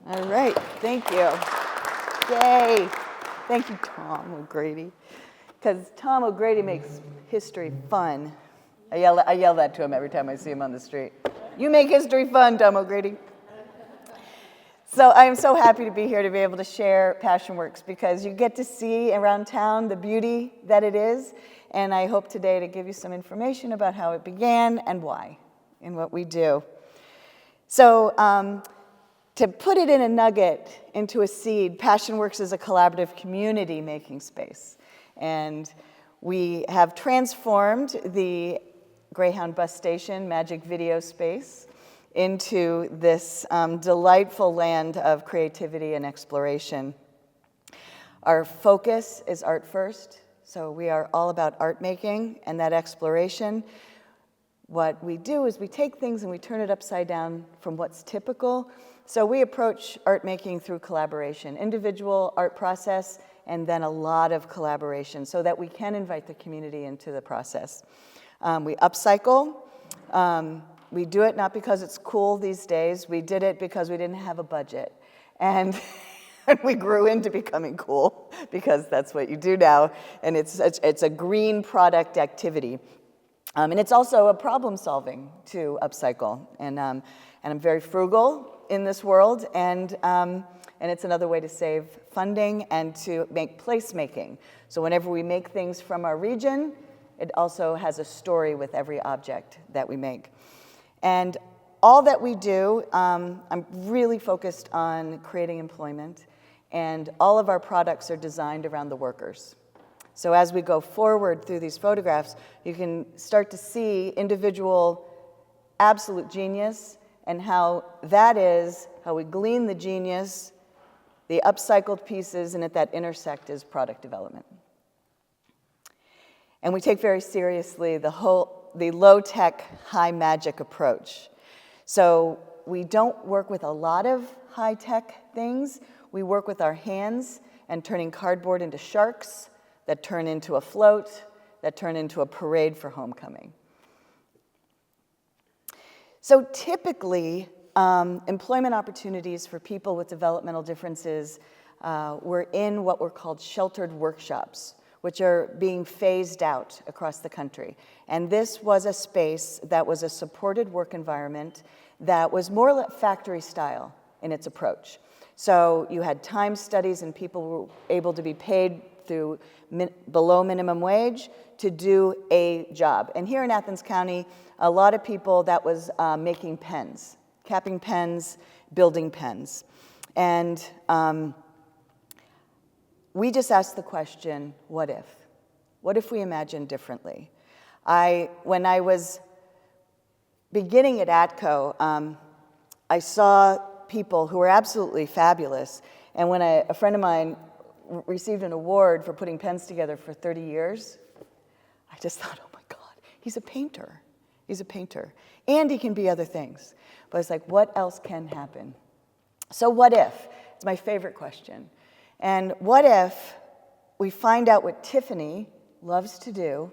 All right, thank you. Yay. Thank you, Tom O'Grady. Because Tom O'Grady makes history fun. I yell that to him every time I see him on the street. You make history fun, Tom O'Grady. So I am so happy to be here to be able to share PassionWorks because you get to see around town the beauty that it is. And I hope today to give you some information about how it began and why and what we do. So to put it in a nugget, into a seed, PassionWorks is a collaborative community making space. And we have transformed the Greyhound bus station magic video space into this delightful land of creativity and exploration. Our focus is art first, so we are all about art making and that exploration. What we do is we take things and we turn it upside down from what's typical. So we approach art making through collaboration, individual art process, and then a lot of collaboration so that we can invite the community into the process. We upcycle. We do it not because it's cool these days. We did it because we didn't have a budget. And we grew into becoming cool because that's what you do now. And it's a green product activity. And it's also a problem solving to upcycle. And I'm very frugal in this world. And it's another way to save funding and to make placemaking. So whenever we make things from our region, it also has a story with every object that we make. And all that we do, I'm really focused on creating employment, and all of our products are designed around the workers. So as we go forward through these photographs, you can start to see individual absolute genius and how that is, how we glean the genius, the upcycled pieces, and at that intersect is product development. And we take very seriously the low-tech, high-magic approach. So we don't work with a lot of high-tech things. We work with our hands and turning cardboard into sharks that turn into a float, that turn into a parade for homecoming. So typically, employment opportunities for people with developmental differences were in what were called sheltered workshops, which are being phased out across the country. And this was a space that was a supported work environment that was more factory style in its approach. So you had time studies and people were able to be paid through below minimum wage to do a job. And here in Athens County, a lot of people that was making pens, capping pens, building pens. And we just asked the question, what if? What if we imagined differently? When I was beginning at ATCO, I saw people who were absolutely fabulous. And when a friend of mine received an award for putting pens together for 30 years, I just thought, oh my God, he's a painter. He's a painter. And he can be other things. But it's like, what else can happen? So what if? It's my favorite question. And what if we find out what Tiffany loves to do,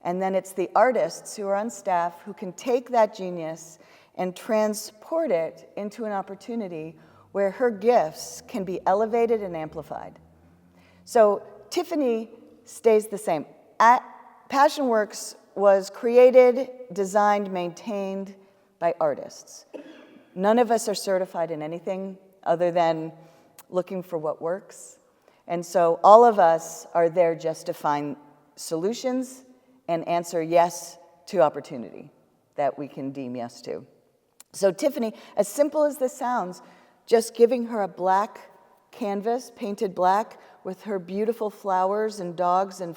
and then it's the artists who are on staff who can take that genius and transport it into an opportunity where her gifts can be elevated and amplified. So Tiffany stays the same. PassionWorks was created, designed, maintained by artists. None of us are certified in anything other than looking for what works. And so all of us are there just to find solutions and answer yes to opportunity that we can deem yes to. So Tiffany, as simple as this sounds, just giving her a black canvas, painted black, with her beautiful flowers and dogs and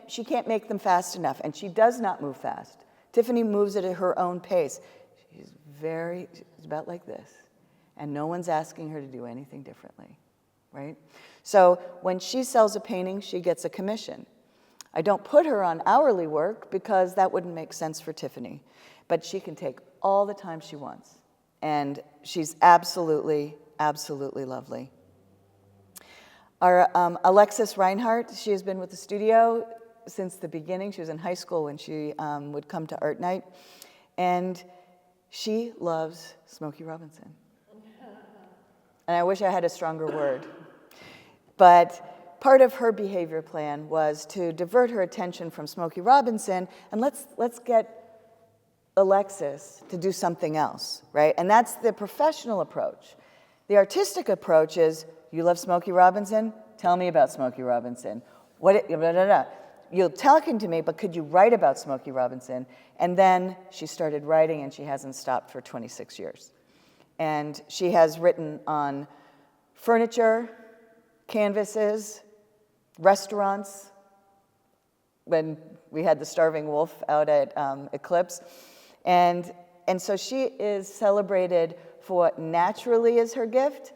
she can't make them fast enough, and she does not move fast. Tiffany moves it at her own pace. She's about like this. And no one's asking her to do anything differently, right? So when she sells a painting, she gets a commission. I don't put her on hourly work because that wouldn't make sense for Tiffany. But she can take all the time she wants. And she's absolutely, absolutely lovely. Our Alexis Reinhardt, she has been with the studio since the beginning. She was in high school when she would come to art night. And She loves Smokey Robinson. And I wish I had a stronger word. But part of her behavior plan was to divert her attention from Smokey Robinson, and let's get Alexis to do something else, right? And that's the professional approach. The artistic approach is, you love Smokey Robinson? Tell me about Smokey Robinson. You're talking to me, but could you write about Smokey Robinson? And then she started writing, and she hasn't stopped for 26 years. And she has written on furniture, canvases, restaurants. When we had the Starving Wolf out at Eclipse. And so she is celebrated for what naturally is her gift.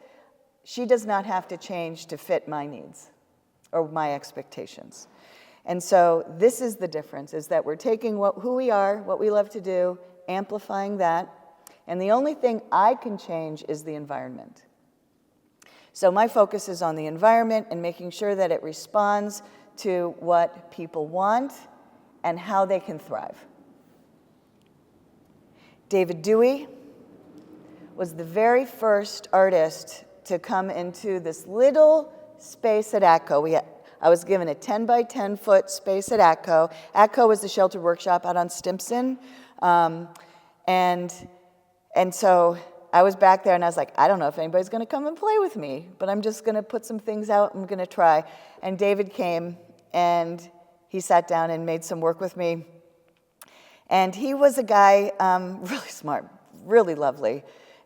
She does not have to change to fit my needs or my expectations. And so this is the difference, is that we're taking who we are, what we love to do, amplifying that, and the only thing I can change is the environment. So my focus is on the environment and making sure that it responds to what people want and how they can thrive. David Dewey was the very first artist to come into this little space at ATCO. I was given a 10 by 10 foot space at ATCO. ATCO was the shelter workshop out on Stimson. And so I was back there and I was like, I don't know if anybody's gonna come and play with me, but I'm just gonna put some things out, I'm gonna try. And David came and he sat down and made some work with me. And he was a guy, really smart, really lovely.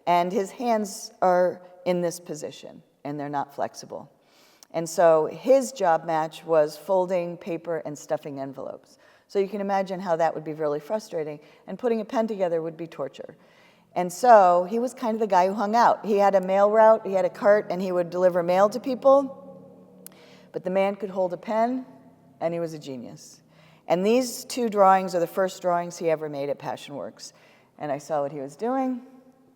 And his hands are in this position and they're not flexible. And so his job match was folding paper and stuffing envelopes. So you can imagine how that would be really frustrating, and putting a pen together would be torture. And so he was kind of the guy who hung out. He had a mail route, he had a cart, and he would deliver mail to people. But the man could hold a pen, and he was a genius. And these two drawings are the first drawings he ever made at PassionWorks. And I saw what he was doing.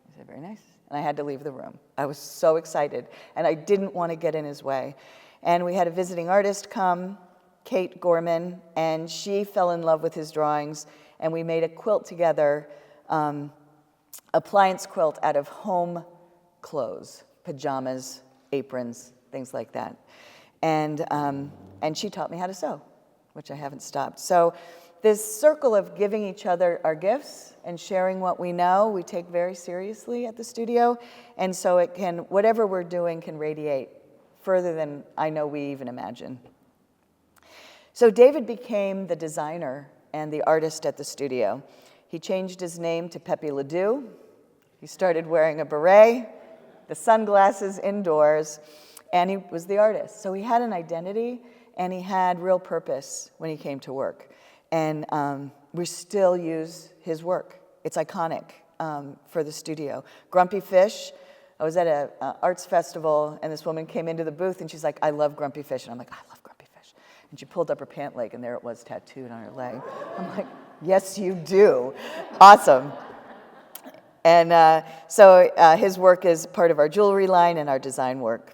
I said, very nice. And I had to leave the room. I was so excited, and I didn't want to get in his way. And we had a visiting artist come, Kate Gorman, and she fell in love with his drawings, and we made a quilt together, appliance quilt out of home clothes, pajamas, aprons, things like that. And she taught me how to sew, which I haven't stopped. So this circle of giving each other our gifts and sharing what we know, we take very seriously at the studio. And so it can, whatever we're doing can radiate further than I know we even imagine. So David became the designer and the artist at the studio. He changed his name to Pepe Ledoux. He started wearing a beret, the sunglasses indoors, and he was the artist. So he had an identity, and he had real purpose when he came to work. And we still use his work. It's iconic for the studio. Grumpy Fish, I was at an arts festival, and this woman came into the booth, and she's like, I love Grumpy Fish. And I'm like, I love Grumpy Fish. And she pulled up her pant leg, and there it was tattooed on her leg. I'm like, yes, you do. Awesome. And so his work is part of our jewelry line and our design work.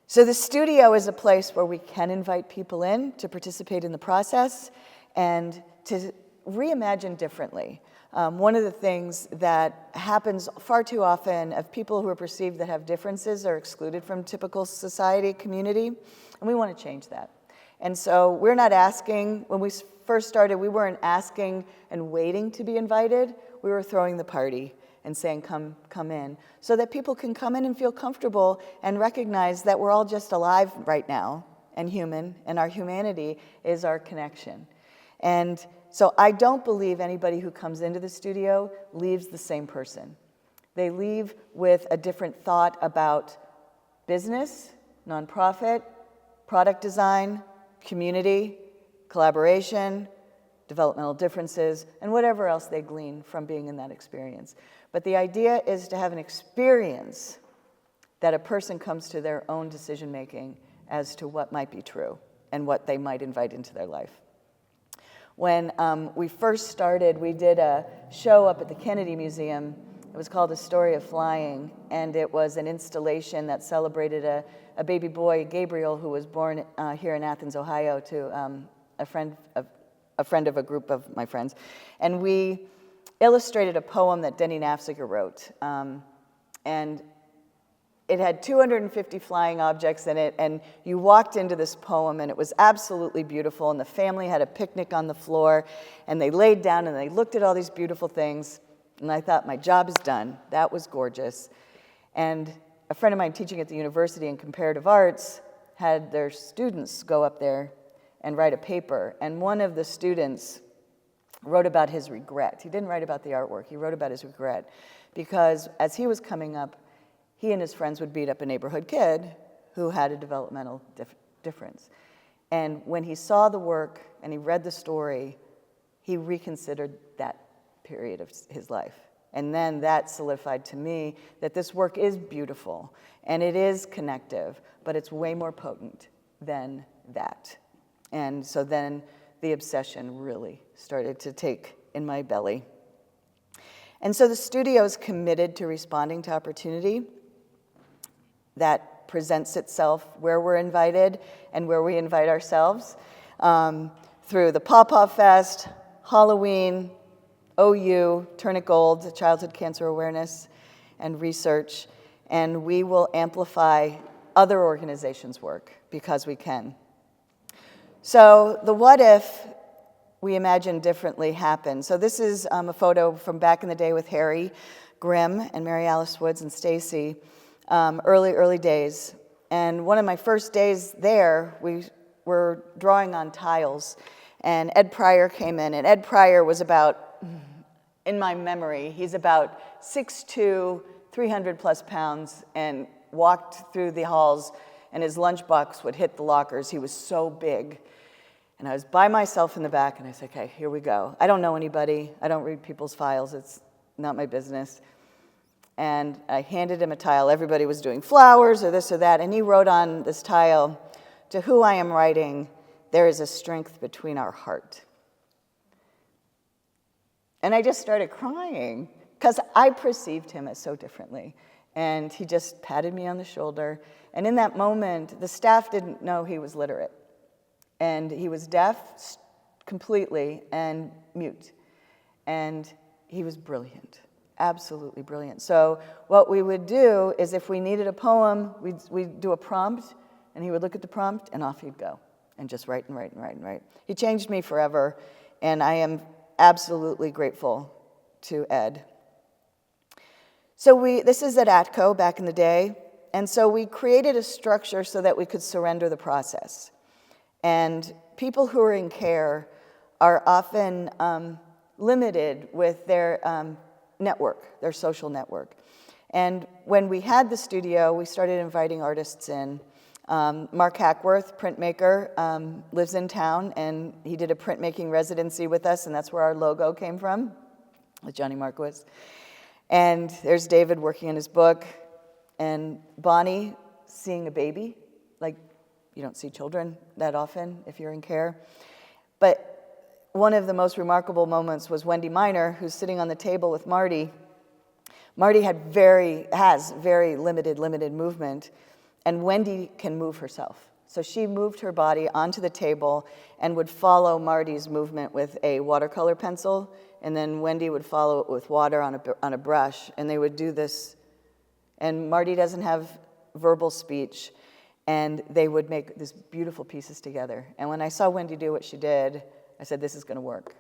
So the studio is a place where we can invite people in to participate in the process and to reimagine differently. One of the things that happens far too often of people who are perceived that have differences are excluded from typical society, community, and we want to change that. And so we're not asking, when we first started, we weren't asking and waiting to be invited. We were throwing the party and saying, come in, so that people can come in and feel comfortable and recognize that we're all just alive right now and human, and our humanity is our connection. And so I don't believe anybody who comes into the studio leaves the same person. They leave with a different thought about business, nonprofit, product design, community, collaboration, developmental differences, and whatever else they glean from being in that experience. But the idea is to have an experience that a person comes to their own decision-making as to what might be true and what they might invite into their life. When we first started, we did a show up at the Kennedy Museum. It was called A Story of Flying, and it was an installation that celebrated a baby boy, Gabriel, who was born here in Athens, Ohio, to a friend of a group of my friends. And we illustrated a poem that Denny Nafziger wrote. And it had 250 flying objects in it, and you walked into this poem, and it was absolutely beautiful, and the family had a picnic on the floor, and they laid down, and they looked at all these beautiful things, and I thought, my job is done. That was gorgeous. And a friend of mine teaching at the university in comparative arts had their students go up there and write a paper, and one of the students wrote about his regret. He didn't write about the artwork, he wrote about his regret, because as he was coming up, he and his friends would beat up a neighborhood kid who had a developmental difference. And when he saw the work and he read the story, he reconsidered that period of his life. And then that solidified to me that this work is beautiful and it is connective, but it's way more potent than that. And so then the obsession really started to take in my belly. And so the studio is committed to responding to opportunity that presents itself where we're invited and where we invite ourselves, through the Paw Paw Fest, Halloween, OU, Turn It Gold, Childhood Cancer Awareness and Research, and we will amplify other organizations' work because we can. So the what if we imagine differently happened. So this is a photo from back in the day with Harry Grimm and Mary Alice Woods and Stacy. Early days. And one of my first days there, we were drawing on tiles, and Ed Pryor came in, and Ed Pryor was about, in my memory, he's about 6'2", 300 plus pounds, and walked through the halls, and his lunchbox would hit the lockers. He was so big. And I was by myself in the back, and I said, okay, here we go. I don't know anybody. I don't read people's files. It's not my business. And I handed him a tile. Everybody was doing flowers or this or that, and he wrote on this tile, "To who I am writing, there is a strength between our heart." And I just started crying because I perceived him as so differently. And he just patted me on the shoulder. And in that moment, the staff didn't know he was literate. And he was deaf completely and mute. And he was brilliant. Absolutely brilliant. So what we would do is if we needed a poem, we'd do a prompt, and he would look at the prompt, and off he'd go, and just write and write and write and write. He changed me forever, and I am absolutely grateful to Ed. So this is at ATCO back in the day, and so we created a structure so that we could surrender the process. And people who are in care are often limited with their network, their social network. And when we had the studio, we started inviting artists in. Mark Hackworth, printmaker, lives in town, and he did a printmaking residency with us, and that's where our logo came from, with Johnny Markowitz. And there's David working on his book, and Bonnie seeing a baby. Like, you don't see children that often if you're in care. But one of the most remarkable moments was Wendy Miner, who's sitting on the table with Marty. Marty has very limited movement, and Wendy can move herself. So she moved her body onto the table and would follow Marty's movement with a watercolor pencil, and then Wendy would follow it with water on a brush, and they would do this. And Marty doesn't have verbal speech, and they would make these beautiful pieces together. And when I saw Wendy do what she did, I said, this is going to work.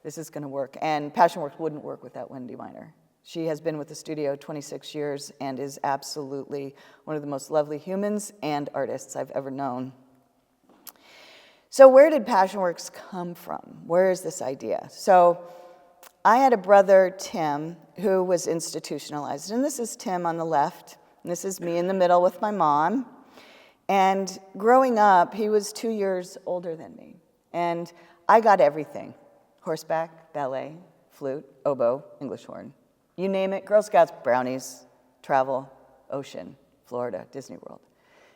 This is going to work. And Passionworks wouldn't work without Wendy Miner. She has been with the studio 26 years and is absolutely one of the most lovely humans and artists I've ever known. So where did Passionworks come from? Where is this idea? So I had a brother, Tim, who was institutionalized. And this is Tim on the left, and this is me in the middle with my mom. And growing up, he was 2 years older than me. And I got everything: horseback, ballet, flute, oboe, English horn. You name it, Girl Scouts, brownies, travel, ocean, Florida, Disney World.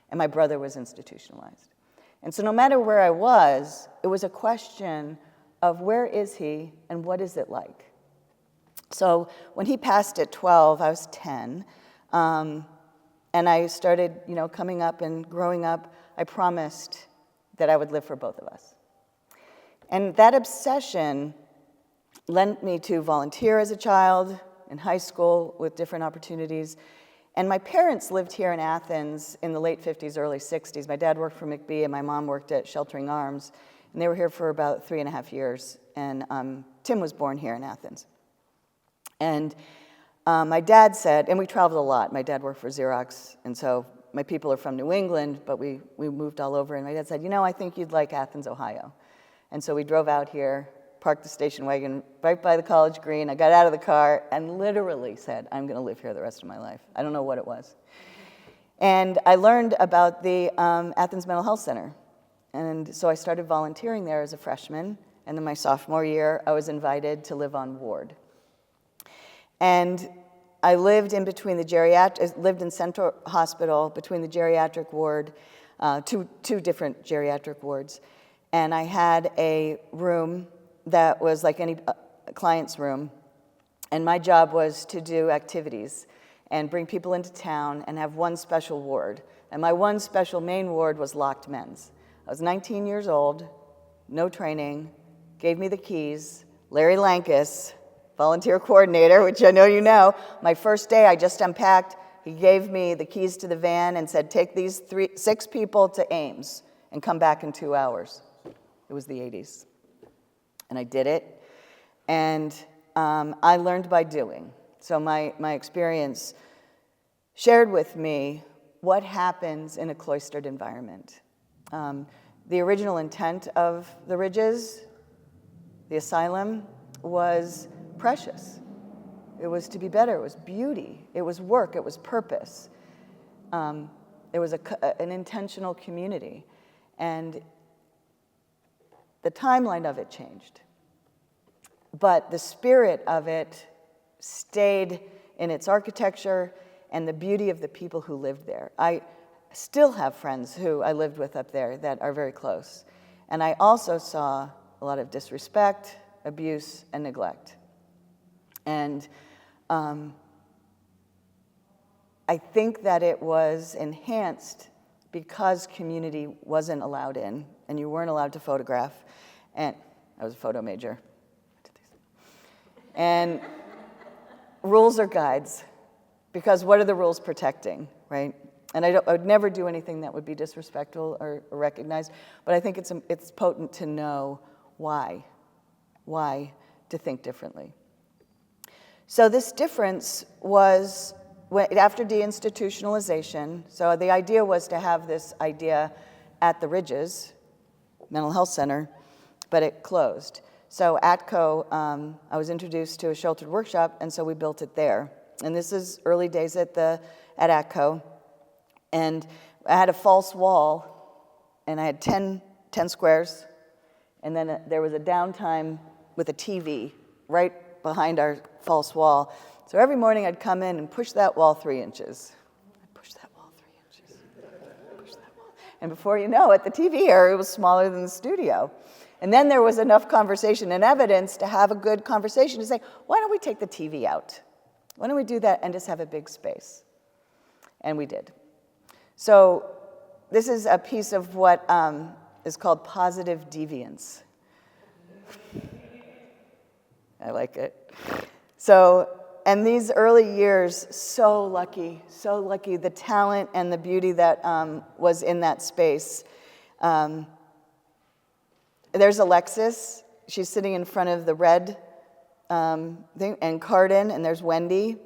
And my brother was institutionalized. And so no matter where I was, it was a question of where is he and what is it like? So when he passed at 12, I was 10, and I started, coming up and growing up. I promised that I would live for both of us. And that obsession lent me to volunteer as a child in high school with different opportunities. And my parents lived here in Athens in the late 50s, early 60s. My dad worked for McBee and my mom worked at Sheltering Arms. And they were here for about 3.5 years. And Tim was born here in Athens. And my dad said, and we traveled a lot. My dad worked for Xerox, and so my people are from New England, but we moved all over. And my dad said, you know, I think you'd like Athens, Ohio. And so we drove out here, parked the station wagon right by the college green. I got out of the car and literally said, I'm going to live here the rest of my life. I don't know what it was. And I learned about the Athens Mental Health Center. And so I started volunteering there as a freshman. And then my sophomore year, I was invited to live on ward. And I lived in between the lived in Central Hospital between the geriatric ward, two different geriatric wards. And I had a room that was like any client's room. And my job was to do activities and bring people into town and have one special ward. And my one special main ward was locked men's. I was 19 years old, no training, gave me the keys. Larry Lankus, volunteer coordinator, which I know you know. My first day, I just unpacked. He gave me the keys to the van and said, take these 6 people to Ames and come back in 2 hours. It was the 80s. And I did it. And I learned by doing. So my experience shared with me what happens in a cloistered environment. The original intent of the Ridges, the asylum, was precious. It was to be better. It was beauty. It was work. It was purpose. It was an intentional community. And the timeline of it changed. But the spirit of it stayed in its architecture and the beauty of the people who lived there. I still have friends who I lived with up there that are very close. And I also saw a lot of disrespect, abuse, and neglect. And I think that it was enhanced because community wasn't allowed in, and you weren't allowed to photograph. And I was a photo major. And rules are guides, because what are the rules protecting, right? And I would never do anything that would be disrespectful or recognized, but I think it's potent to know why to think differently. So this difference was after deinstitutionalization. So the idea was to have this idea at the Ridges Mental Health Center, but it closed. So ATCO, I was introduced to a sheltered workshop, and so we built it there. And this is early days at ATCO. And I had a false wall, and I had 10 squares, and then there was a downtime with a TV right behind our false wall. So every morning I'd come in and push that wall 3 inches. I'd push that wall 3 inches, push that wall. And before you know it, the TV area was smaller than the studio. And then there was enough conversation and evidence to have a good conversation to say, why don't we take the TV out? Why don't we do that and just have a big space? And we did. So this is a piece of what is called positive deviance. I like it. So, and these early years, so lucky, the talent and the beauty that was in that space. There's Alexis. She's sitting in front of the red thing, and Cardin, and there's Wendy,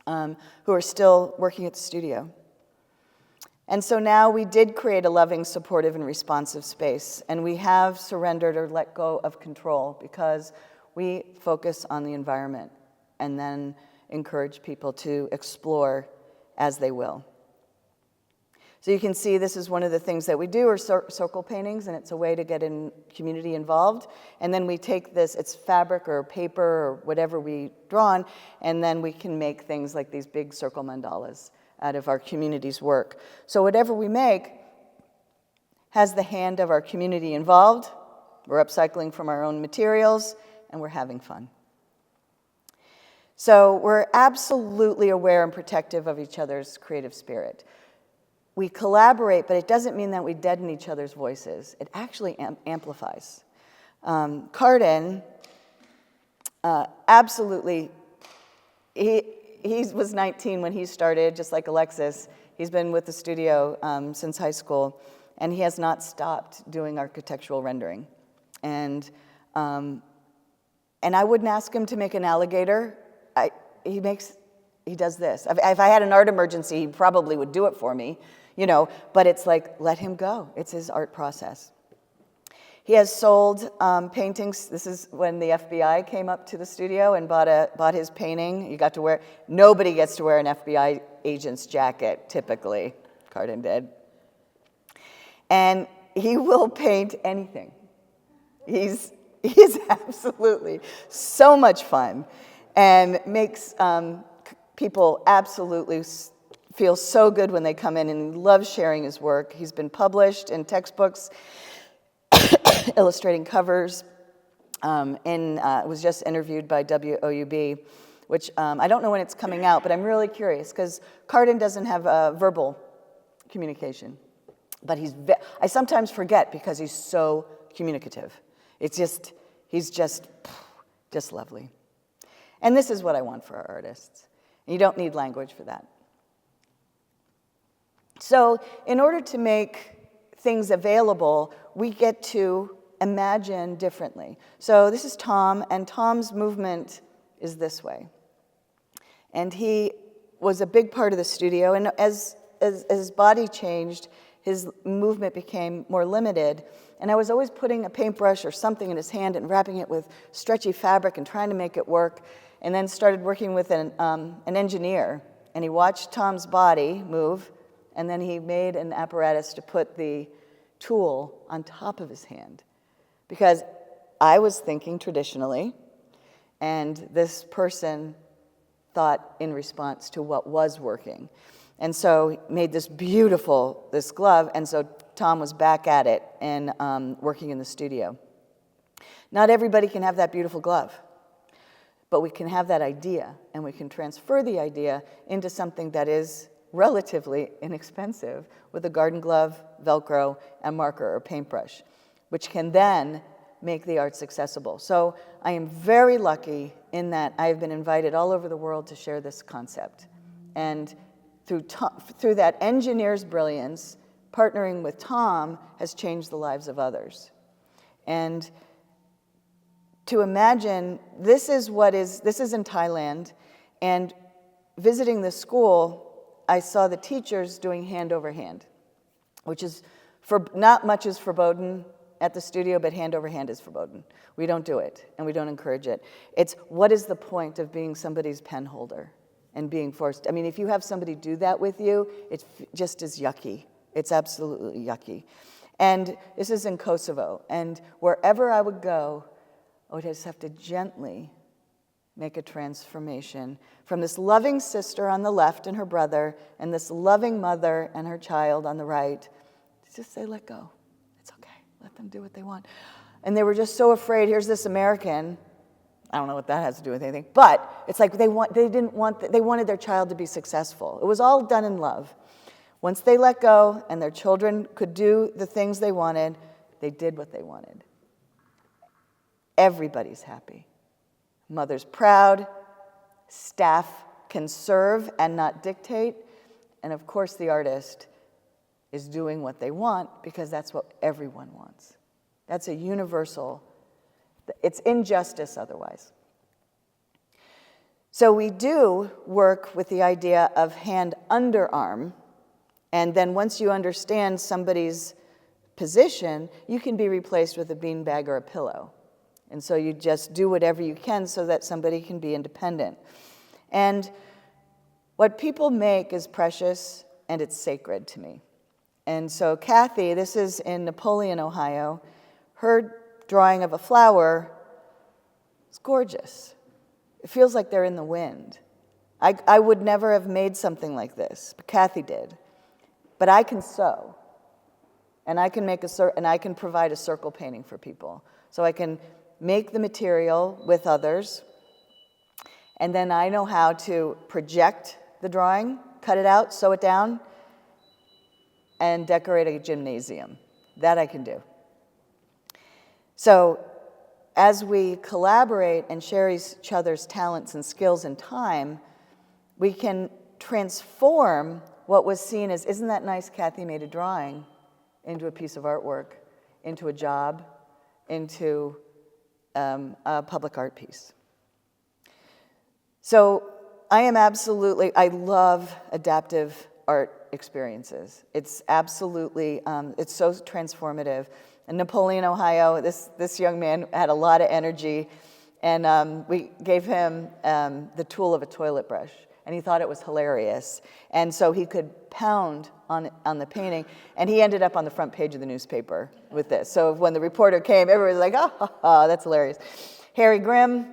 who are still working at the studio. And so now we did create a loving, supportive, and responsive space, and we have surrendered or let go of control because we focus on the environment and then encourage people to explore as they will. So you can see this is one of the things that we do are circle paintings, and it's a way to get in community involved. And then we take this, it's fabric or paper or whatever we draw on, and then we can make things like these big circle mandalas out of our community's work. So whatever we make has the hand of our community involved. We're upcycling from our own materials, and we're having fun. So we're absolutely aware and protective of each other's creative spirit. We collaborate, but it doesn't mean that we deaden each other's voices. It actually amplifies. Cardin Absolutely. He was 19 when he started, just like Alexis. He's been with the studio since high school, and he has not stopped doing architectural rendering. And I wouldn't ask him to make an alligator. He does this. If I had an art emergency, he probably would do it for me, but it's like, let him go. It's his art process. He has sold paintings. This is when the FBI came up to the studio and bought his painting. Nobody gets to wear an FBI agent's jacket, typically. Cardin did. And he will paint anything. He's absolutely so much fun and makes people absolutely feel so good when they come in, and he loves sharing his work. He's been published in textbooks, illustrating covers, was just interviewed by WOUB, which I don't know when it's coming out, but I'm really curious because Cardin doesn't have verbal communication, but I sometimes forget because he's so communicative. He's just lovely. And this is what I want for our artists. And you don't need language for that. So in order to make things available, we get to imagine differently. So this is Tom, and Tom's movement is this way. And he was a big part of the studio, and as his body changed, his movement became more limited. And I was always putting a paintbrush or something in his hand and wrapping it with stretchy fabric and trying to make it work, and then started working with an engineer. And he watched Tom's body move, and then he made an apparatus to put the tool on top of his hand. Because I was thinking traditionally, and this person thought in response to what was working. And so he made this glove, and so Tom was back at it and working in the studio. Not everybody can have that beautiful glove, but we can have that idea, and we can transfer the idea into something that is relatively inexpensive with a garden glove, Velcro, and marker or paintbrush, which can then make the arts accessible. So I am very lucky in that I have been invited all over the world to share this concept. And through that engineer's brilliance, partnering with Tom has changed the lives of others. And to imagine, this is in Thailand, and visiting the school, I saw the teachers doing hand over hand, which is, not much is verboten at the studio, but hand over hand is verboten. We don't do it, and we don't encourage it. It's, what is the point of being somebody's pen holder and being forced? I mean, if you have somebody do that with you, it's just as yucky. It's absolutely yucky. And this is in Kosovo, and wherever I would go, I would just have to gently make a transformation from this loving sister on the left and her brother, and this loving mother and her child on the right. Just say, let go. It's okay. Let them do what they want. And they were just so afraid. Here's this American. I don't know what that has to do with anything, but it's like they wanted their child to be successful. It was all done in love. Once they let go and their children could do the things they wanted, they did what they wanted. Everybody's happy. Mother's proud, staff can serve and not dictate, and of course the artist is doing what they want because that's what everyone wants. That's a universal, it's injustice otherwise. So we do work with the idea of hand underarm, and then once you understand somebody's position, you can be replaced with a beanbag or a pillow. And so you just do whatever you can so that somebody can be independent. And what people make is precious, and it's sacred to me. And so Kathy, this is in Napoleon, Ohio, her drawing of a flower is gorgeous. It feels like they're in the wind. I would never have made something like this, but Kathy did. But I can sew, and I can provide a circle painting for people. So I can make the material with others, and then I know how to project the drawing, cut it out, sew it down, and decorate a gymnasium. That I can do. So as we collaborate and share each other's talents and skills and time, we can transform what was seen as, isn't that nice, Kathy made a drawing, into a piece of artwork, into a job, into a public art piece. So I love adaptive art experiences. It's absolutely, it's so transformative. In Napoleon, Ohio, this young man had a lot of energy, and we gave him the tool of a toilet brush, and he thought it was hilarious. And so he could pound on the painting, and he ended up on the front page of the newspaper with this. So when the reporter came, everybody was like, oh, that's hilarious. Harry Grimm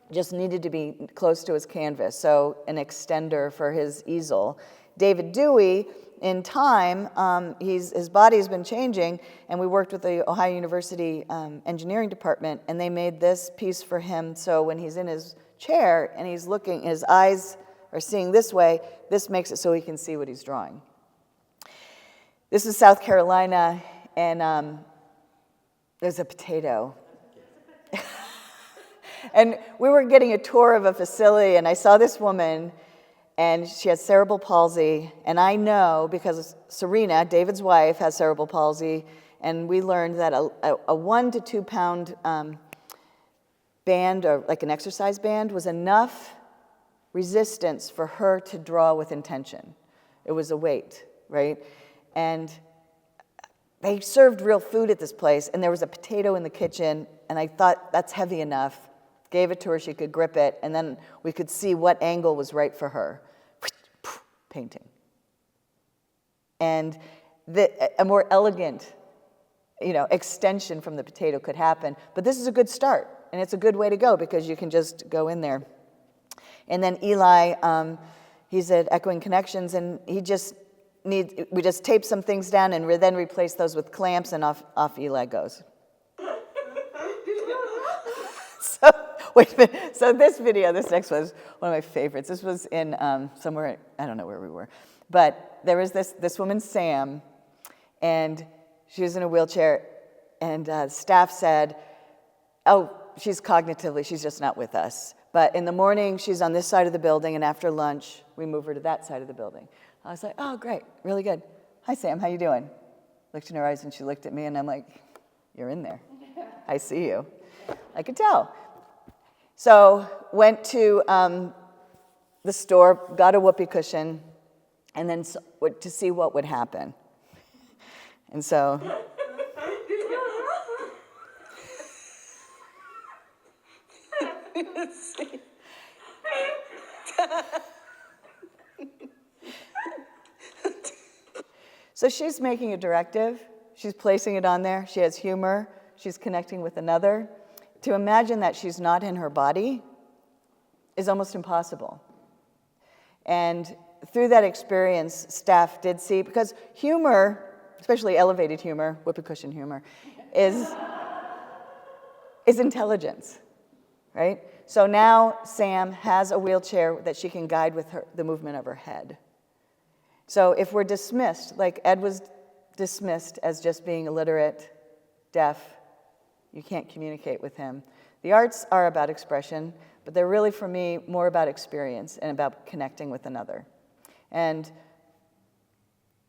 just needed to be close to his canvas, so an extender for his easel. David Dewey, in time, his body's been changing, and we worked with the Ohio University engineering department, and they made this piece for him, so when he's in his chair and he's looking, his eyes are seeing this way, this makes it so he can see what he's drawing. This is South Carolina, and there's a potato. And we were getting a tour of a facility, and I saw this woman, and she has cerebral palsy, and I know because Serena, David's wife, has cerebral palsy, and we learned that a 1 to 2 pound band, or like an exercise band, was enough resistance for her to draw with intention. It was a weight, right? And they served real food at this place, and there was a potato in the kitchen, and I thought, that's heavy enough. Gave it to her, she could grip it, and then we could see what angle was right for her. Painting. And a more elegant, extension from the potato could happen, but this is a good start, and it's a good way to go because you can just go in there. And then Eli, he's at Echoing Connections, and we just tape some things down and then replace those with clamps, and off Eli goes. Wait a minute. So this next one is one of my favorites. This was in somewhere, I don't know where we were. But there was this woman, Sam, and she was in a wheelchair, and staff said, oh, she's just not with us. But in the morning, she's on this side of the building, and after lunch, we move her to that side of the building. I was like, oh, great, really good. Hi, Sam, how you doing? Looked in her eyes, and she looked at me, and I'm like, you're in there. I see you. I could tell. So went to the store, got a whoopee cushion, and then to see what would happen. And so... So she's making a directive. She's placing it on there. She has humor. She's connecting with another. To imagine that she's not in her body is almost impossible. And through that experience, staff did see, because humor, especially elevated humor, whoopee cushion humor, is intelligence, right? So now Sam has a wheelchair that she can guide with the movement of her head. So if we're dismissed, like Ed was dismissed as just being illiterate, deaf, you can't communicate with him. The arts are about expression, but they're really, for me, more about experience and about connecting with another. And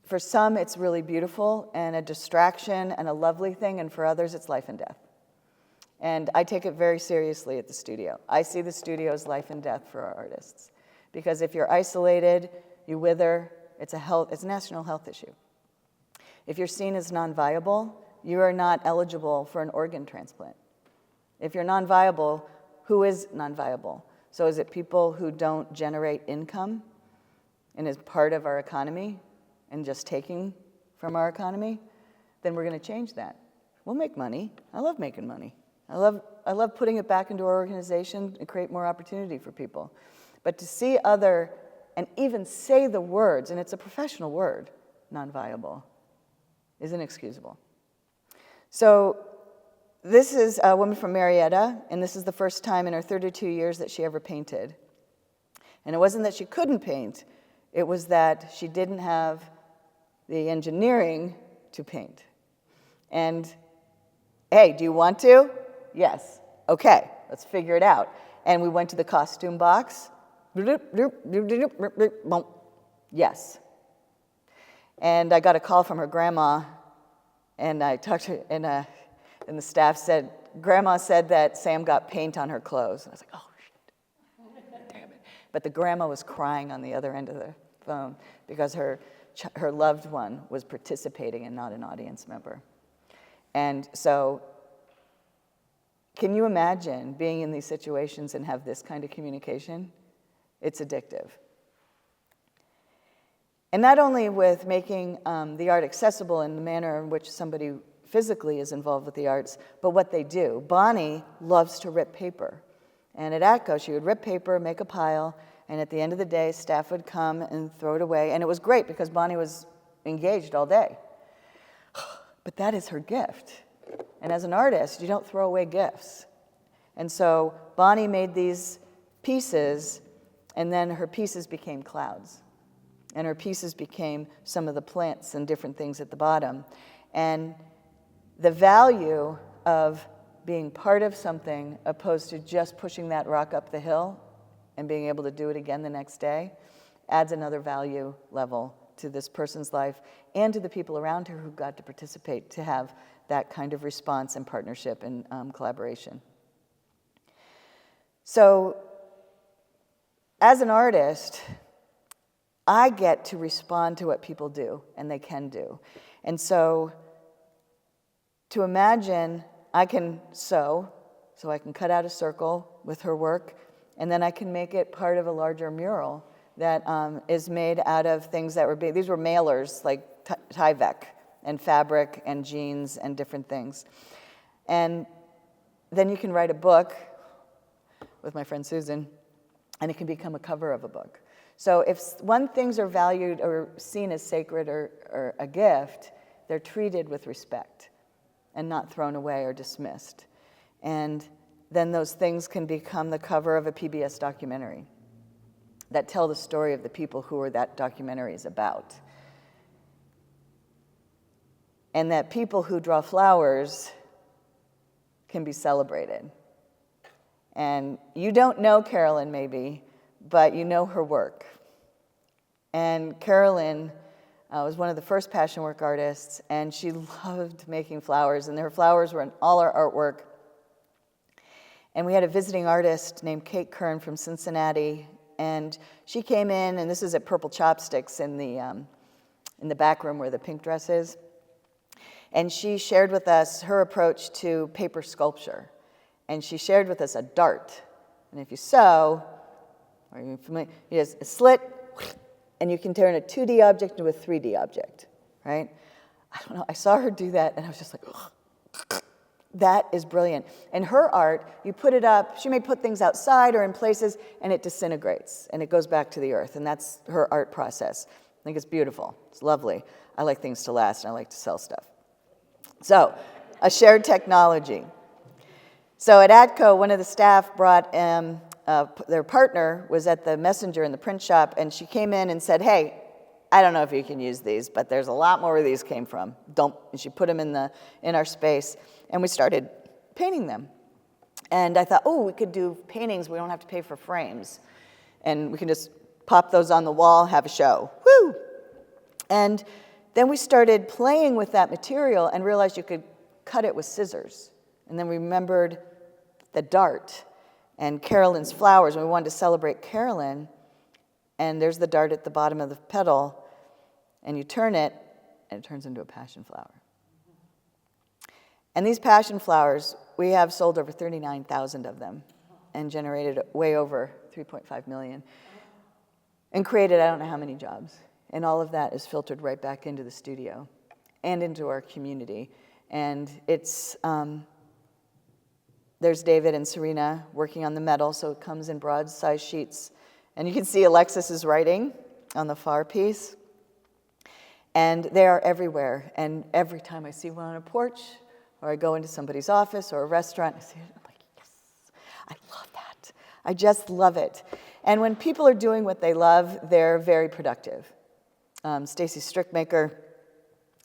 for some, it's really beautiful and a distraction and a lovely thing, and for others, it's life and death. And I take it very seriously at the studio. I see the studio as life and death for our artists. Because if you're isolated, you wither, it's a national health issue. If you're seen as non-viable, you are not eligible for an organ transplant. If you're non-viable, who is non-viable? So is it people who don't generate income and is part of our economy and just taking from our economy? Then we're going to change that. We'll make money. I love making money. I love putting it back into our organization and create more opportunity for people. But to see other, and even say the words, and it's a professional word, non-viable, is inexcusable. So this is a woman from Marietta, and this is the first time in her 32 years that she ever painted. And it wasn't that she couldn't paint, it was that she didn't have the engineering to paint. And hey, do you want to? Yes. okay, let's figure it out. And we went to the costume box. Yes. And I got a call from her grandma, and I talked to her, and the staff said, Grandma said that Sam got paint on her clothes. I was like, oh, shit. Damn it. But the grandma was crying on the other end of the phone because her loved one was participating and not an audience member. And so, can you imagine being in these situations and have this kind of communication? It's addictive. And not only with making the art accessible in the manner in which somebody physically is involved with the arts, but what they do. Bonnie loves to rip paper. And at ATCO, she would rip paper, make a pile, and at the end of the day, staff would come and throw it away. And it was great because Bonnie was engaged all day. But that is her gift. And as an artist, you don't throw away gifts. And so Bonnie made these pieces, and then her pieces became clouds. And her pieces became some of the plants and different things at the bottom. And the value of being part of something opposed to just pushing that rock up the hill and being able to do it again the next day adds another value level to this person's life and to the people around her who got to participate to have that kind of response and partnership and collaboration. So, as an artist, I get to respond to what people do, and they can do. And so, to imagine I can sew, so I can cut out a circle with her work, and then I can make it part of a larger mural that is made out of things that were big. These were mailers, like Tyvek, and fabric, and jeans, and different things. And then you can write a book with my friend Susan, and it can become a cover of a book. So if when things are valued or seen as sacred or a gift, they're treated with respect and not thrown away or dismissed. And then those things can become the cover of a PBS documentary that tell the story of the people who are that documentary is about. And that people who draw flowers can be celebrated. And you don't know Carolyn maybe, but you know her work. And Carolyn was one of the first passion work artists, and she loved making flowers, and her flowers were in all our artwork. And we had a visiting artist named Kate Kern from Cincinnati, and she came in, and this is at Purple Chopsticks in the back room where the pink dress is. And she shared with us her approach to paper sculpture. And she shared with us a dart. And if you sew, are you familiar? You just a slit, and you can turn a 2D object into a 3D object, right? I don't know, I saw her do that, and I was just like, ugh. That is brilliant. And her art, you put it up, she may put things outside or in places, and it disintegrates, and it goes back to the earth, and that's her art process. I think it's beautiful. It's lovely. I like things to last, and I like to sell stuff. So, a shared technology. So at ATCO, one of the staff brought, their partner was at the Messenger in the print shop, and she came in and said, hey, I don't know if you can use these, but there's a lot more where these came from. And she put them in our space, and we started painting them. And I thought, oh, we could do paintings. We don't have to pay for frames. And we can just pop those on the wall, have a show. Woo! And then we started playing with that material and realized you could cut it with scissors. And then we remembered the dart and Carolyn's flowers, and we wanted to celebrate Carolyn. And there's the dart at the bottom of the petal, and you turn it, and it turns into a passion flower. And these passion flowers, we have sold over 39,000 of them and generated way over 3.5 million and created I don't know how many jobs. And all of that is filtered right back into the studio and into our community. And it's, there's David and Serena working on the metal, so it comes in broad size sheets. And you can see Alexis's writing on the far piece. And they are everywhere. And every time I see one on a porch, or I go into somebody's office or a restaurant, I see it, I'm like, yes, I love that. I just love it. And when people are doing what they love, they're very productive. Stacy Strickmaker,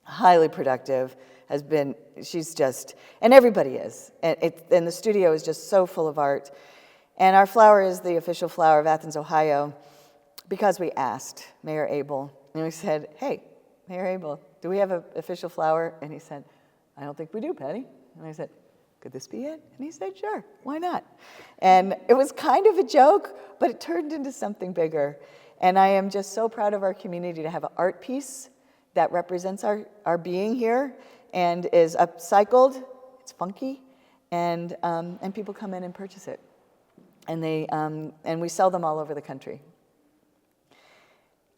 highly productive, has been, she's just, and everybody is. And the studio is just so full of art. And our flower is the official flower of Athens, Ohio, because we asked Mayor Abel. And we said, hey, Mayor Abel, do we have an official flower? And he said, I don't think we do, Patty. And I said, could this be it? And he said, sure, why not? And it was kind of a joke, but it turned into something bigger. And I am just so proud of our community to have an art piece that represents our being here and is upcycled. It's funky, and people come in and purchase it. And we sell them all over the country.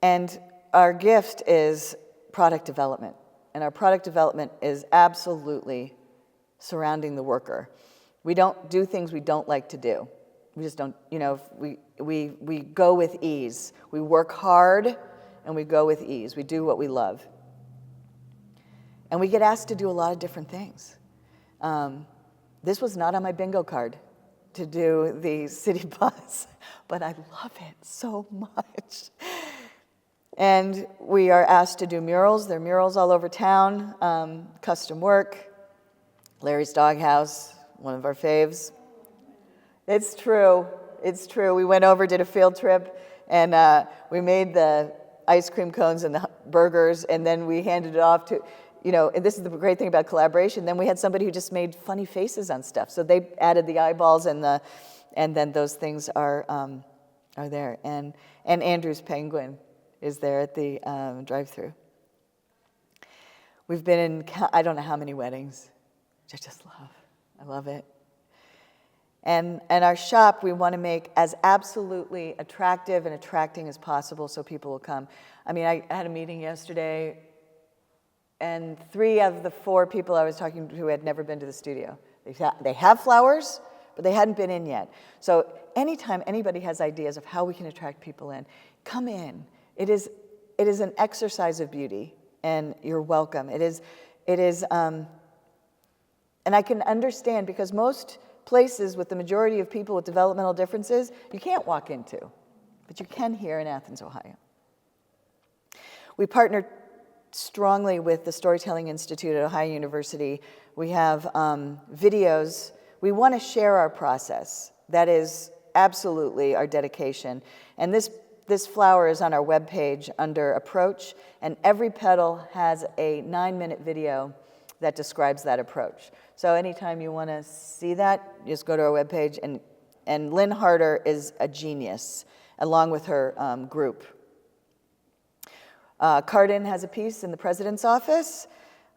And our gift is product development. And our product development is absolutely surrounding the worker. We don't do things we don't like to do. We just don't, we go with ease. We work hard and we go with ease. We do what we love. And we get asked to do a lot of different things. This was not on my bingo card to do the city bus, but I love it so much. And we are asked to do murals. There are murals all over town, custom work. Larry's Doghouse, one of our faves. It's true. It's true. We went over, did a field trip, and we made the ice cream cones and the burgers, and then we handed it off to, and this is the great thing about collaboration. Then we had somebody who just made funny faces on stuff. So they added the eyeballs, and then those things are there. And Andrew's Penguin is there at the drive-through. We've been in I don't know how many weddings, which I just love. I love it. And our shop, we want to make as absolutely attractive and attracting as possible so people will come. I mean, I had a meeting yesterday, and 3 of the 4 people I was talking to had never been to the studio. They have flowers, but they hadn't been in yet. So anytime anybody has ideas of how we can attract people in, come in. It is an exercise of beauty, and you're welcome. It is, and I can understand, because most places with the majority of people with developmental differences, you can't walk into, but you can here in Athens, Ohio. We partner strongly with the Storytelling Institute at Ohio University. We have videos. We want to share our process. That is absolutely our dedication. And this flower is on our webpage under Approach, and every petal has a 9-minute video that describes that approach. So anytime you want to see that, just go to our webpage, and Lynn Harder is a genius, along with her group. Cardin has a piece in the president's office.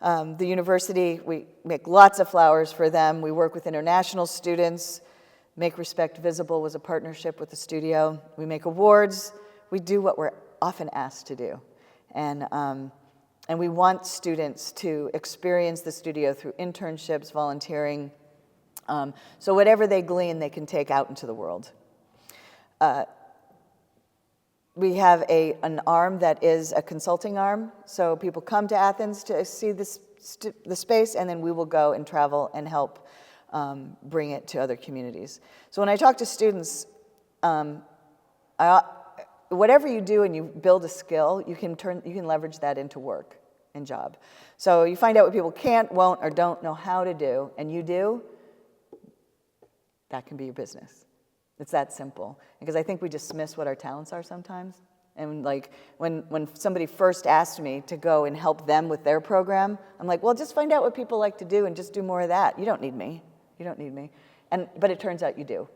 The university, we make lots of flowers for them. We work with international students. Make Respect Visible was a partnership with the studio. We make awards. We do what we're often asked to do. And we want students to experience the studio through internships, volunteering. So whatever they glean, they can take out into the world. We have an arm that is a consulting arm. So people come to Athens to see the space, and then we will go and travel and help bring it to other communities. So when I talk to students, whatever you do and you build a skill, you can leverage that into work and job. So you find out what people can't, won't, or don't know how to do, and you do, that can be your business. It's that simple. Because I think we dismiss what our talents are sometimes. And like when somebody first asked me to go and help them with their program, I'm like, well, just find out what people like to do and just do more of that. You don't need me. You don't need me. But it turns out you do.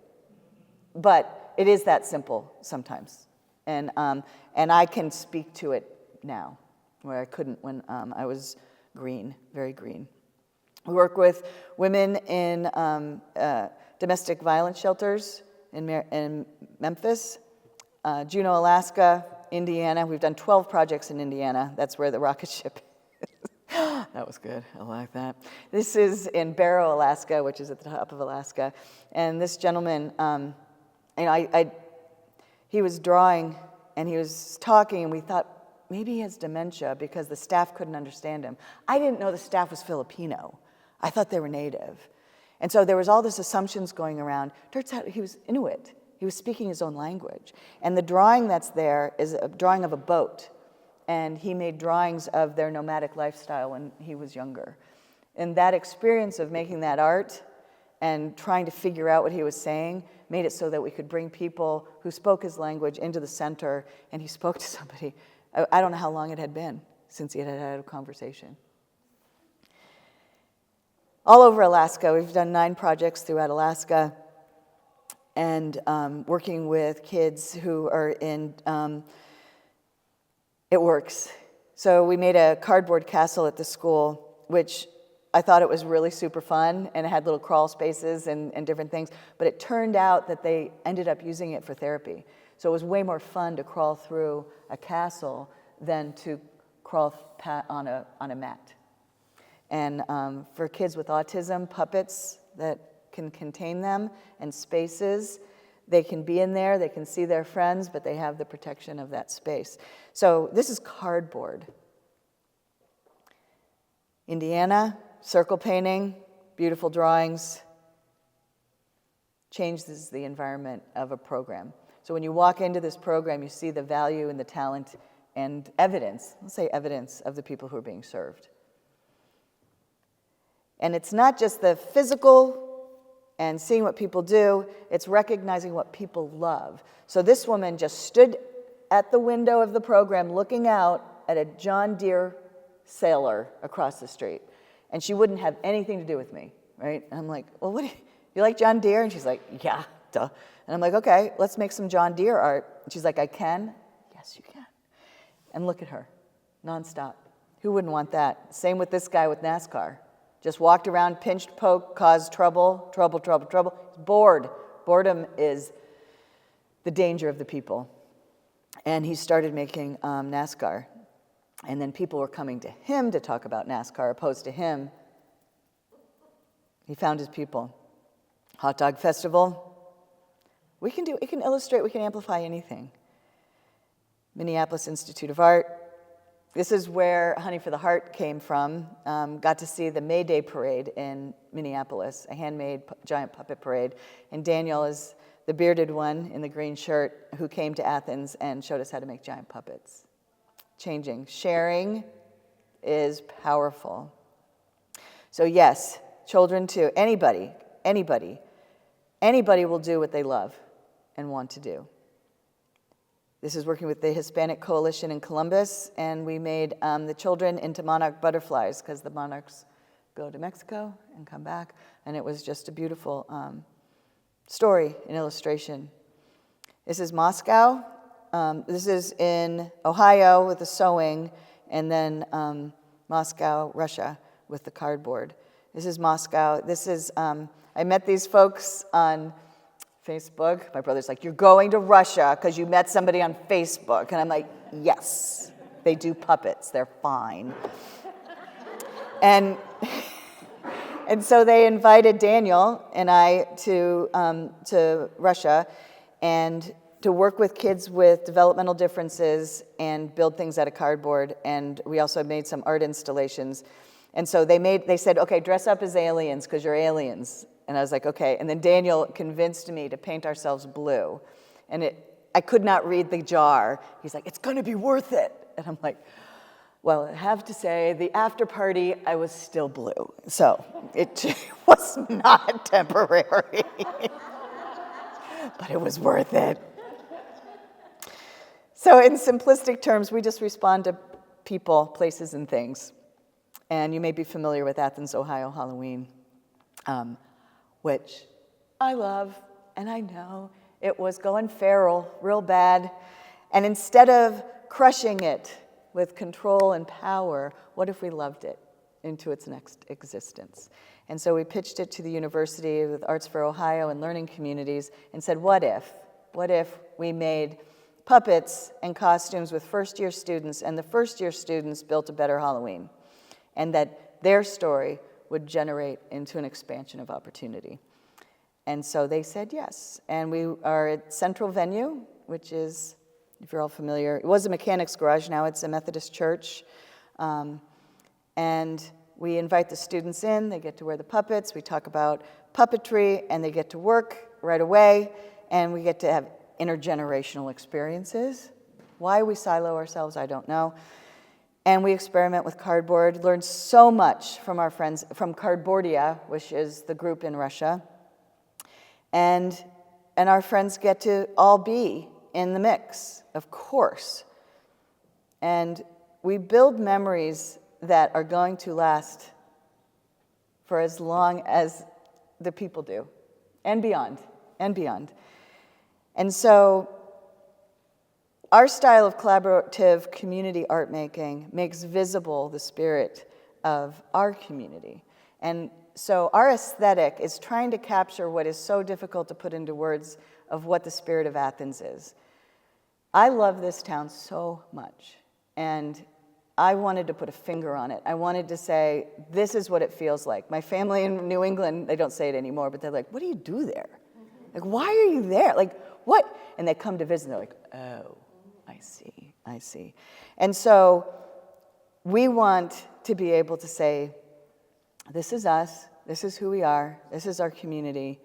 But it is that simple sometimes. And I can speak to it now, where I couldn't when I was green, very green. We work with women in domestic violence shelters in Memphis, Juneau, Alaska, Indiana. We've done 12 projects in Indiana. That's where the rocket ship is. That was good. I like that. This is in Barrow, Alaska, which is at the top of Alaska. And this gentleman, he was drawing and he was talking, and we thought maybe he has dementia because the staff couldn't understand him. I didn't know the staff was Filipino. I thought they were native. And so there was all this assumptions going around. Turns out he was Inuit. He was speaking his own language. And the drawing that's there is a drawing of a boat. And he made drawings of their nomadic lifestyle when he was younger. And that experience of making that art and trying to figure out what he was saying made it so that we could bring people who spoke his language into the center, and he spoke to somebody. I don't know how long it had been since he had had a conversation. All over Alaska, we've done 9 projects throughout Alaska, and working with kids who are in, it works. So we made a cardboard castle at the school, which I thought it was really super fun, and it had little crawl spaces and different things, but it turned out that they ended up using it for therapy. So it was way more fun to crawl through a castle than to crawl on a mat. And for kids with autism, puppets that can contain them and spaces, they can be in there, they can see their friends, but they have the protection of that space. So this is cardboard. Indiana, circle painting, beautiful drawings, changes the environment of a program. So when you walk into this program, you see the value and the talent and evidence, let's say evidence, of the people who are being served. And it's not just the physical and seeing what people do, it's recognizing what people love. So this woman just stood at the window of the program looking out at a John Deere sailor across the street. And she wouldn't have anything to do with me, right? And I'm like, well, what do you like John Deere? And she's like, yeah, duh. And I'm like, okay, let's make some John Deere art. And she's like, I can? Yes, you can. And look at her, nonstop. Who wouldn't want that? Same with this guy with NASCAR. Just walked around, pinched, poked, caused trouble. He's bored. Boredom is the danger of the people. And he started making NASCAR. And then people were coming to him to talk about NASCAR, opposed to him. He found his people. Hot Dog Festival. We can illustrate, we can amplify anything. Minneapolis Institute of Art. This is where Honey for the Heart came from. Got to see the May Day parade in Minneapolis, a handmade giant puppet parade. And Daniel is the bearded one in the green shirt who came to Athens and showed us how to make giant puppets. Changing. Sharing is powerful. So yes, children too. Anybody will do what they love and want to do. This is working with the Hispanic Coalition in Columbus, and we made the children into monarch butterflies because the monarchs go to Mexico and come back, and it was just a beautiful story and illustration. This is Moscow. This is in Ohio with the sewing, and then Moscow, Russia, with the cardboard. This is Moscow. This is, I met these folks on Facebook. My brother's like, you're going to Russia because you met somebody on Facebook. And I'm like, yes, they do puppets. They're fine. And so they invited Daniel and I to Russia and to work with kids with developmental differences and build things out of cardboard. And we also made some art installations. And so they said, okay, dress up as aliens because you're aliens. And I was like, okay. And then Daniel convinced me to paint ourselves blue. And I could not read the jar. He's like, it's going to be worth it. And I'm like, well, I have to say, the after party, I was still blue. So it was not temporary. But it was worth it. So in simplistic terms, we just respond to people, places, and things. And you may be familiar with Athens, Ohio Halloween, which I love, and I know it was going feral real bad. And instead of crushing it with control and power, what if we loved it into its next existence? And so we pitched it to the university with Arts for Ohio and learning communities and said, what if? What if we made puppets and costumes with first-year students, and the first-year students built a better Halloween, and that their story would generate into an expansion of opportunity? And so they said yes. And we are at Central Venue, which is, if you're all familiar, it was a mechanics garage, now it's a Methodist church. And we invite the students in, they get to wear the puppets, we talk about puppetry, and they get to work right away, and we get to have intergenerational experiences. Why we silo ourselves, I don't know. And we experiment with cardboard, learn so much from our friends from Cardboardia, which is the group in Russia. And our friends get to all be in the mix, of course. And we build memories that are going to last for as long as the people do, and beyond, and beyond. And so our style of collaborative community art making makes visible the spirit of our community. And so our aesthetic is trying to capture what is so difficult to put into words of what the spirit of Athens is. I love this town so much, and I wanted to put a finger on it. I wanted to say, this is what it feels like. My family in New England, they don't say it anymore, but they're like, what do you do there? Like, why are you there? Like, what? And they come to visit, and they're like, oh, I see. And so we want to be able to say, this is us, this is who we are, this is our community,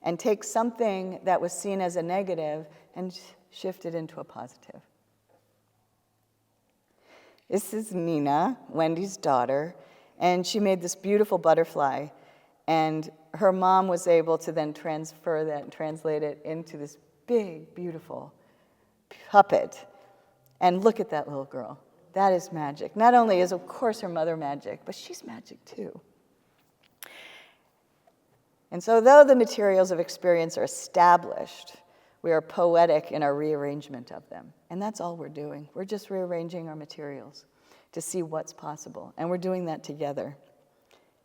and take something that was seen as a negative and shift it into a positive. This is Nina, Wendy's daughter, and she made this beautiful butterfly, and her mom was able to then transfer that and translate it into this big, beautiful puppet. And look at that little girl. That is magic. Not only is, of course, her mother magic, but she's magic too. And so though the materials of experience are established, we are poetic in our rearrangement of them. And that's all we're doing. We're just rearranging our materials to see what's possible. And we're doing that together.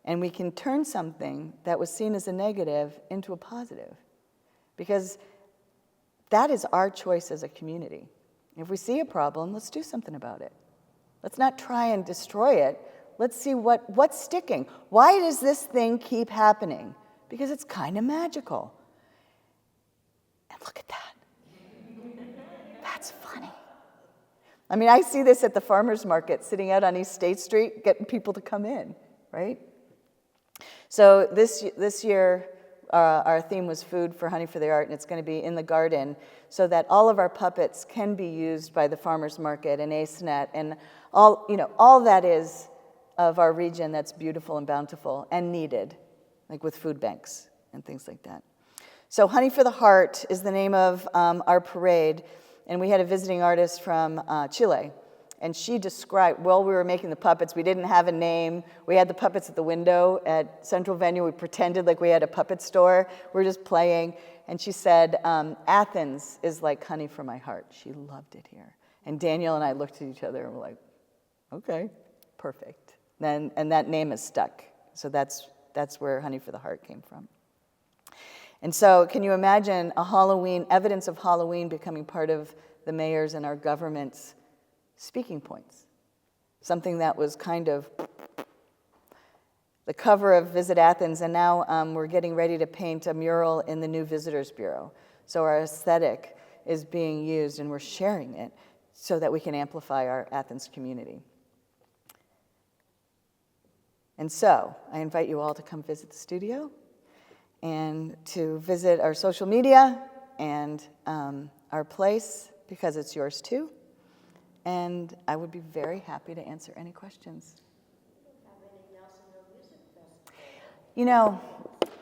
And we can turn something that was seen as a negative into a positive. Because that is our choice as a community. If we see a problem, let's do something about it. Let's not try and destroy it. Let's see what's sticking. Why does this thing keep happening? Because it's kind of magical. And look at that. That's funny. I mean, I see this at the farmer's market, sitting out on East State Street, getting people to come in, right? So this year, our theme was food for honey for the art, and it's going to be in the garden, so that all of our puppets can be used by the farmers market and AceNet and all that is of our region that's beautiful and bountiful and needed, like with food banks and things like that. So Honey for the Heart is the name of our parade, and we had a visiting artist from Chile. And she described, while we were making the puppets, we didn't have a name. We had the puppets at the window at Central Venue. We pretended like we had a puppet store. We were just playing. And she said, Athens is like honey for my heart. She loved it here. And Daniel and I looked at each other and were like, okay, perfect. And that name is stuck. So that's where Honey for the Heart came from. And so can you imagine evidence of Halloween becoming part of the mayor's and our government's speaking points, something that was kind of the cover of Visit Athens, and now we're getting ready to paint a mural in the new Visitors Bureau. So our aesthetic is being used, and we're sharing it so that we can amplify our Athens community. And so I invite you all to come visit the studio and to visit our social media and our place, because it's yours too. And I would be very happy to answer any questions. You know,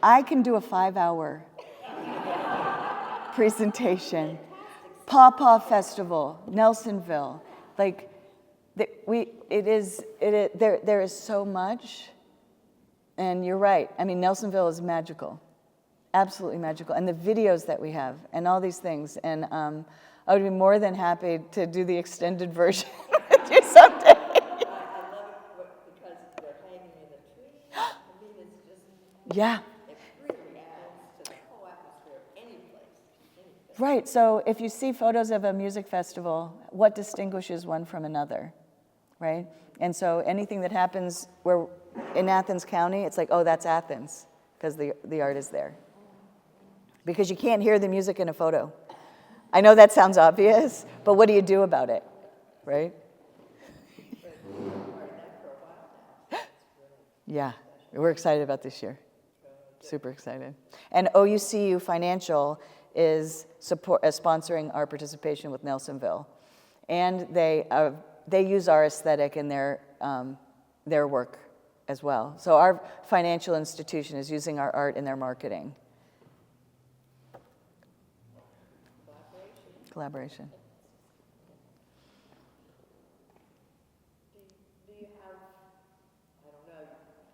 I can do a 5-hour presentation. Paw Festival, Nelsonville, like there is so much, and you're right. I mean, Nelsonville is magical, absolutely magical, and the videos that we have, and all these things, and I would be more than happy to do the extended version with you someday. I love it because they're hanging in a tree. I mean, it's just, Yeah. it really adds to the whole atmosphere of any place. Right, so if you see photos of a music festival, what distinguishes one from another, right? And so anything that happens where in Athens County, it's like, oh, that's Athens, because the art is there. Because you can't hear the music in a photo. I know that sounds obvious, but what do you do about it, right? Yeah, we're excited about this year. Super excited. And OUCU Financial is sponsoring our participation with Nelsonville. And they they use our aesthetic in their work as well. So our financial institution is using our art in their marketing. Collaboration. Do you have, I don't know,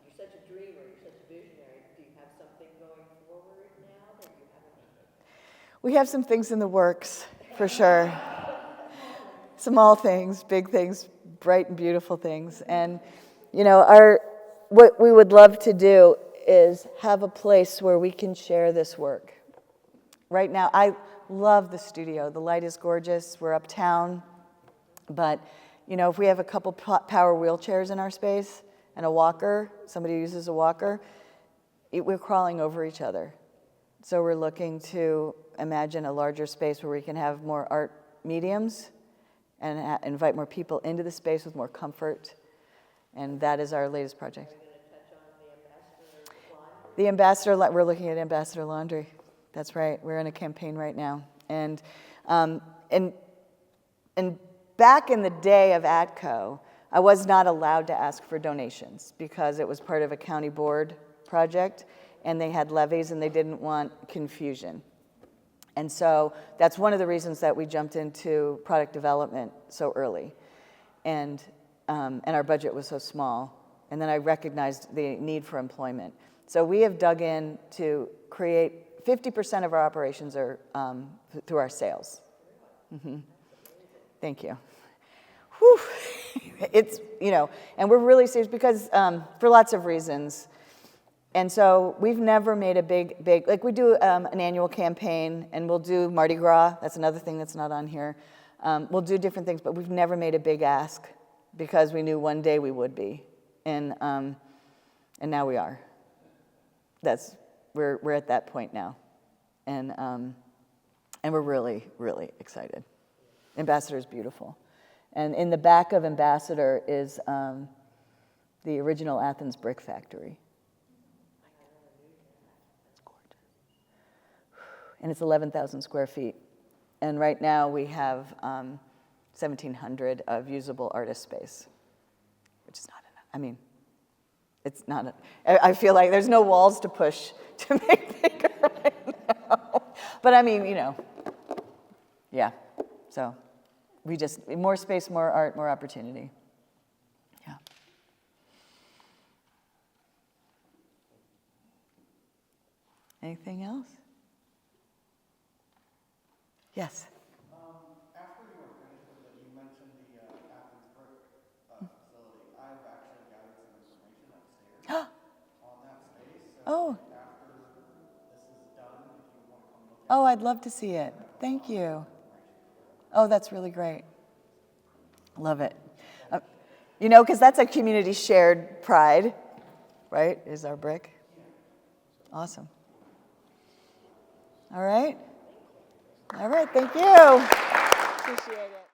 you're such a dreamer, you're such a visionary. Do you have something going forward now that you haven't? We have some things in the works, for sure. Small things, big things, bright and beautiful things. And, you know, what we would love to do is have a place where we can share this work. Right now, I love the studio. The light is gorgeous. We're uptown. But, you know, if we have a couple power wheelchairs in our space and a walker, somebody uses a walker, we're crawling over each other. So we're looking to imagine a larger space where we can have more art mediums and invite more people into the space with more comfort. And that is our latest project. Are you going to touch on The ambassador, we're looking at ambassador laundry. That's right. We're in a campaign right now. And back in the day of ATCO, I was not allowed to ask for donations because it was part of a county board project, and they had levies, and they didn't want confusion. And so that's one of the reasons that we jumped into product development so early, and our budget was so small. And then I recognized the need for employment. So we have dug in to create 50% of our operations are through our sales. Mm-hmm. Thank you. Whew. It's, you know, and we're really serious because for lots of reasons. And so we've never made a big, like we do an annual campaign, and we'll do Mardi Gras. That's another thing that's not on here. We'll do different things, but we've never made a big ask because we knew one day we would be. And now we are. We're at that point now, and we're really, really excited. Ambassador is beautiful, and in the back of Ambassador is the original Athens brick factory. It's gorgeous, and it's 11,000 square feet, and right now we have 1,700 of usable artist space, which is not enough. I mean, it's not. I feel like there's no walls to push to make bigger right now. But I mean, you know, yeah. So we just more space, more art, more opportunity. Yeah. Anything else? Yes. After you were finished with it, you mentioned the Athens brick facility. I've actually gathered some information upstairs on that space. So Oh. after this is done, if you want to come look at Oh, I'd love to see it. Thank you. Oh, that's really great. Love it. You know, because that's a community shared pride, right? Is our brick. Awesome. All right. All right. Thank you. Appreciate it.